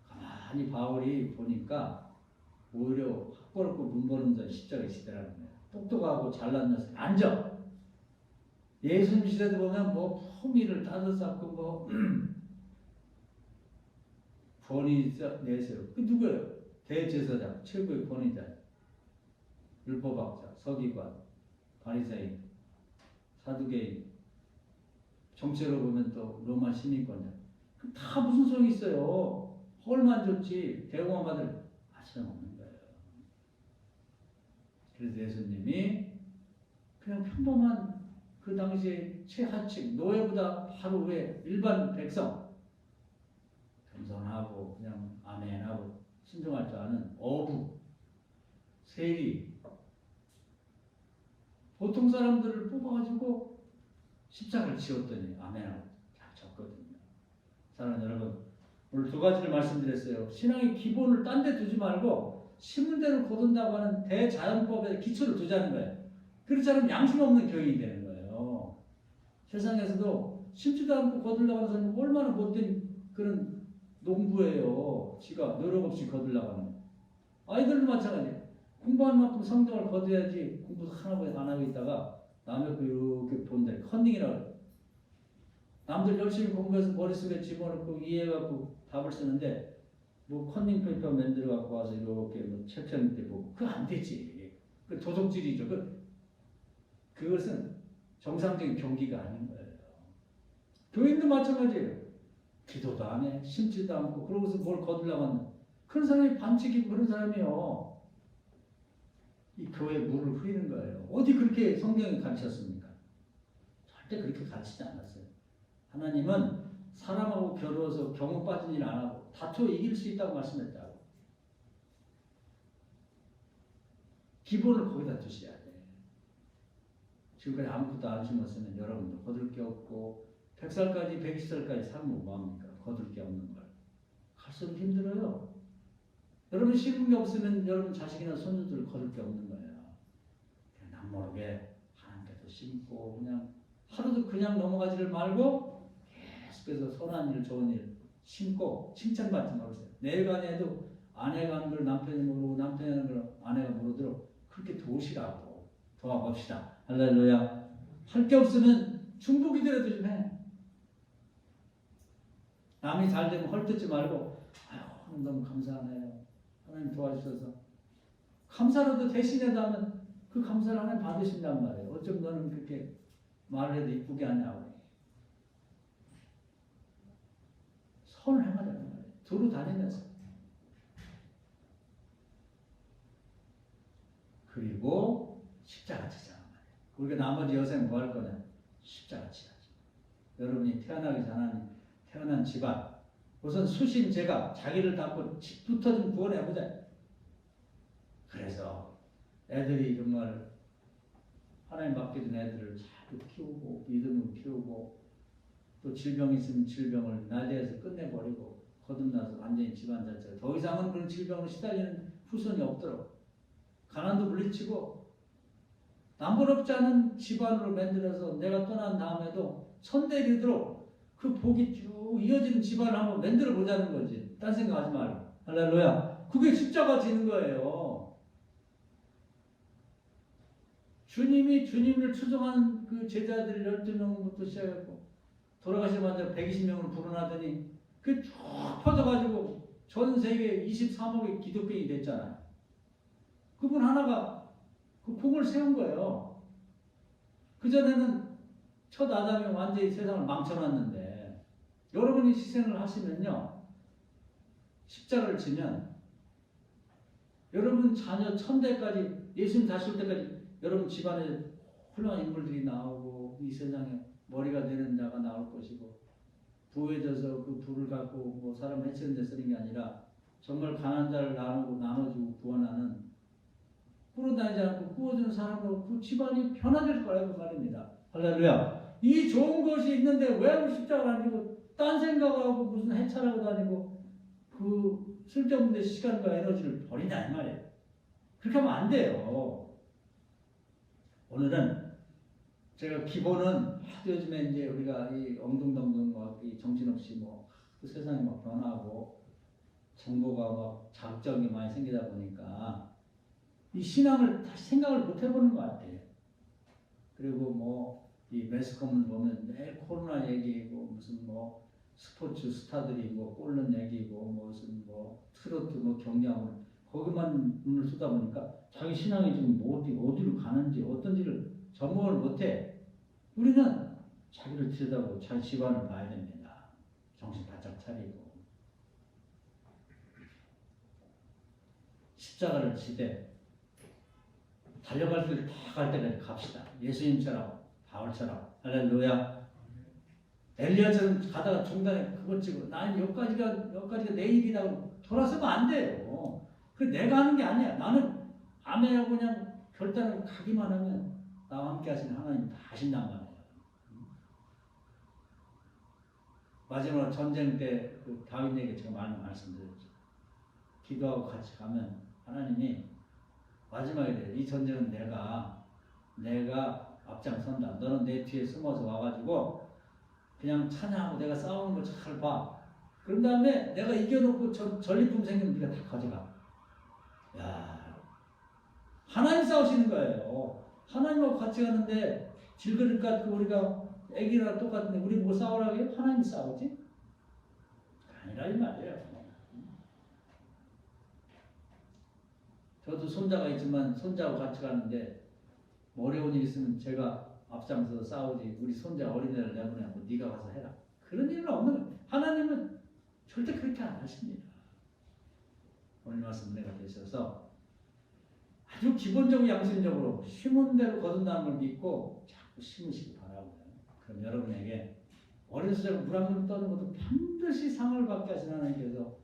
가만히 바울이 보니까 오히려 학벌없고 문벌은 자 십자가에 지더라는 거예요. 똑똑하고 잘난 녀석 앉아. 예수님 시대도 보면 뭐 품위를 따뜻하고 뭐 권위 내세요. 그 누구예요? 대제사장, 최고의 권위자, 율법학자, 서기관, 바리새인, 사두개인, 정체로 보면 또 로마 시민권자. 다 무슨 소용이 있어요? 헐만 좋지 대우만 받을 아시는 없는 거예요. 그래서 예수님이 그냥 평범한 그 당시에 최하층 노예보다 바로 위에 일반 백성, 겸손하고 그냥 아멘하고 순종할 줄 아는 어부, 세리, 보통 사람들을 뽑아가지고 십자가를 지었더니 아멘하고 잘 졌거든요. 사랑하는 여러분, 오늘 두 가지를 말씀드렸어요. 신앙의 기본을 딴 데 두지 말고 심은 대로 거둔다고 하는 대자연법에 기초를 두자는 거예요. 그렇지 않으면 양심 없는 교인이 되는 거예요. 세상에서도 심지도 않고 거두려고 하는 사람은 얼마나 못된 그런 농부예요. 지가 노력 없이 거두려고 하는 거예요. 아이들도 마찬가지예요. 공부한 만큼 성적을 거둬야지 공부 하나도 안 하고 있다가 남의 거 이렇게 본다. 컨닝이라고 해요. 남들 열심히 공부해서 머릿속에 집어넣고 이해해갖고 답을 쓰는데 뭐 컨닝 페이퍼 만들어 갖고 와서 이렇게 뭐 책장 밑에 보고 그거 안 되지. 그 도덕질이죠. 그것은 정상적인 경기가 아닌 거예요. 교인도 마찬가지예요. 기도도 안 해, 심지도 않고 그러고서 뭘 거두려고 한다. 그런 사람이 반칙이고 그런 사람이요. 이 교회 물을 흐리는 거예요. 어디 그렇게 성경이 가르쳤습니까? 절대 그렇게 가르치지 않았어요. 하나님은 사람하고 겨루어서 경우 빠진 일 안 하고 다투어 이길 수 있다고 말씀했다고. 기본을 거기다 두셔야 돼. 지금까지 아무것도 안 심었으면 여러분도 거둘 게 없고 100살까지 120살까지 살면 뭐합니까? 거둘 게 없는 걸. 갈수록 힘들어요. 여러분 심은 게 없으면 여러분 자식이나 손주들 거둘 게 없는 거예요. 그냥 남 모르게 하나님께서 심고 그냥 하루도 그냥 넘어가지를 말고 계속해서 선한 일, 좋은 일 심고 칭찬받지 말으세요. 내가 해도 아내가 하는 걸 남편이 모르고 남편이 하는 걸 아내가 모르도록 그렇게 도우시라고 도와봅시다. 할렐루야. 할 게 없으면 중보기도라도 좀 해. 남이 잘 되면 헐뜯지 말고 아유 하나님 너무 감사하네요. 하나님 도와주셔서 감사로도 대신해도 하면 그 감사를 하나님 받으신단 말이에요. 어쩜 너는 그렇게 말을 해도 이쁘게 하냐고. 선을 행하자는 말이에요. 두루 다니면서. 그리고 십자가 지자는 말이에요. 우리가 나머지 여생 뭐 할 거냐? 십자가 지야지. 여러분이 태어나기 전에 태어난 집안 우선 수신 제가 자기를 닦고 집부터 좀 구원해보자. 그래서 애들이 정말 하나님 맡겨준 애들을 잘 키우고 믿음을 키우고 또 질병이 있으면 질병을 나대에서 끝내버리고 거듭나서 완전히 집안 자체가 더 이상은 그런 질병으로 시달리는 후손이 없도록 가난도 물리치고 남부럽지 않은 집안으로 만들어서 내가 떠난 다음에도 선대리도록 그 복이 쭉 이어지는 집안을 한번 만들어 보자는 거지. 딴 생각하지 말고. 할렐루야. 그게 십자가 지는 거예요. 주님이 주님을 추종한 그 제자들 12명부터 시작했고 돌아가시자마자 120명을 불어나더니 그 쭉 퍼져가지고 전 세계 23억의 기독교인이 됐잖아요. 그분 하나가 그 공을 세운 거예요. 그전에는 첫 아담이 완전히 세상을 망쳐놨는데 여러분이 희생을 하시면요. 십자가를 지면 여러분 자녀 1000대까지 예수님 다시 올 때까지 여러분 집안에 훌륭한 인물들이 나오고 이 세상에 머리가 되는 자가 나올 것이고 부해져서 그 부를 갖고 뭐 사람 해치는 데 쓰는 게 아니라 정말 가난한 자를 나눠주고 구원하는 꾸러다니지 않고 구워주는 사람으로 그 집안이 변화될 거라고 말입니다. 할렐루야. 이 좋은 것이 있는데 왜 십자가를 안 지고 딴 생각하고 무슨 해찰하고 다니고 그 쓸데없는 시간과 에너지를 버리냐 이 말이에요. 그렇게 하면 안 돼요. 오늘은 제가 기본은 요즘에 이제 우리가 이 엉뚱덩둥 막 이 정신없이 뭐 그 세상이 막 변하고 정보가 막 자극적인 게 많이 생기다 보니까 이 신앙을 다시 생각을 못 해보는 것 같아요. 그리고 뭐 이 매스컴을 보면 매일 코로나 얘기고 무슨 뭐 스포츠 스타들이 뭐 꼴른 얘기고 무슨 뭐 트로트 뭐 경야물 거기만 눈을 쏟다 보니까 자기 신앙이 지금 어디로 가는지 어떤지를 전문을 못해. 우리는 자기를 들여다보고 자기 집안을 봐야 됩니다. 정신 바짝 차리고 십자가를 지되 달려갈 길 다 갈 때까지 갑시다. 예수님처럼 바울처럼. 할렐루야. 엘리야처럼 가다가 중간에 그것 찍고 나는 여기까지가 내 일이라고 돌아서면 안 돼요. 그 내가 하는 게 아니야. 나는 아멘하고 그냥 결단을 가기만 하면 나와 함께 하시는 하나님 다 하신단 말이에요. 마지막으로 전쟁 때 그 다윗에게 제가 많이 말씀드렸죠. 기도하고 같이 가면 하나님이 마지막에 이 전쟁은 내가 앞장선다. 너는 내 뒤에 숨어서 와가지고 그냥 찬양하고 내가 싸우는 거 잘 봐. 그런 다음에 내가 이겨놓고 전리품 생기면 네가 다 가져가. 야, 하나님 싸우시는 거예요. 하나님하고 같이 가는데 질그릇 같고 우리가 애기랑 똑같은데 우리 뭐 싸우라고 해요? 하나님 싸우지? 아니라 이 말이에요. 저도 손자가 있지만 손자하고 같이 가는데 뭐 어려운 일 있으면 제가 앞장서서 싸우지 우리 손자 어린애를 내보내고 네가 가서 해라. 그런 일은 없는 거예요. 하나님은 절대 그렇게 안 하십니다. 오늘 말씀 은혜가 되셔서 아주 기본적으로 양심적으로 심은 대로 거둔다는 걸 믿고 자꾸 심으시기 바라고요. 그럼 여러분에게 어린 수자가 물 한 그릇 떠는 것도 반드시 상을 받게 하신 하나님께서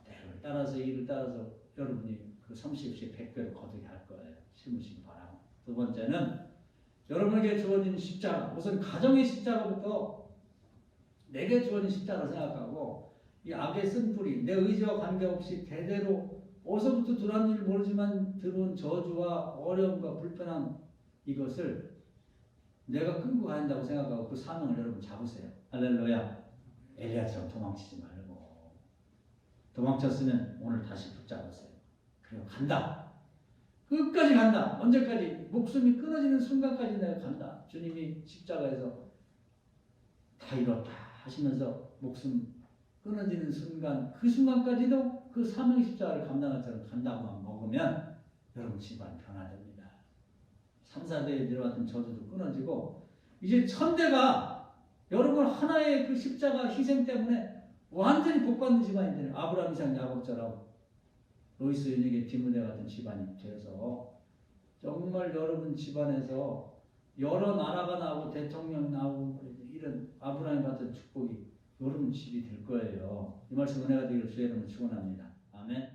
때를 따라서 일을 따라서 여러분이 그 30씩 100배로 거두게 할 거예요. 심으시기 바라고. 두 번째는 여러분에게 주어진 십자가, 우선 가정의 십자가부터 내게 주어진 십자가를 생각하고 이 악의 쓴뿌리, 내 의지와 관계없이 대대로 어디서부터 들어왔는지 모르지만 들어온 저주와 어려움과 불편함 이것을 내가 끌고 가야 한다고 생각하고 그 사명을 여러분 잡으세요. 할렐루야. 엘리야처럼 도망치지 말고 도망쳤으면 오늘 다시 붙잡으세요. 그리고 간다. 끝까지 간다. 언제까지? 목숨이 끊어지는 순간까지 내가 간다. 주님이 십자가에서 다 이뤘다 하시면서 목숨 끊어지는 순간 그 순간까지도 그 사명 십자가를 감당할 자는 간다고만 먹으면 여러분 집안 변화됩니다. 3, 4대에 내려왔던 저주도 끊어지고 이제 천대가 여러분 하나의 그 십자가 희생 때문에 완전히 복받는 집안이 되는 아브라함, 이삭, 야곱처럼 로이스 윤익의 디모데 같은 집안이 되어서 정말 여러분 집안에서 여러 나라가 나오고 대통령 나오고 이런 아브라함이 받은 축복이 여러분 집이 될 거예요. 이 말씀 은혜가 되기를 주의 이름으로 축원합니다. 아멘.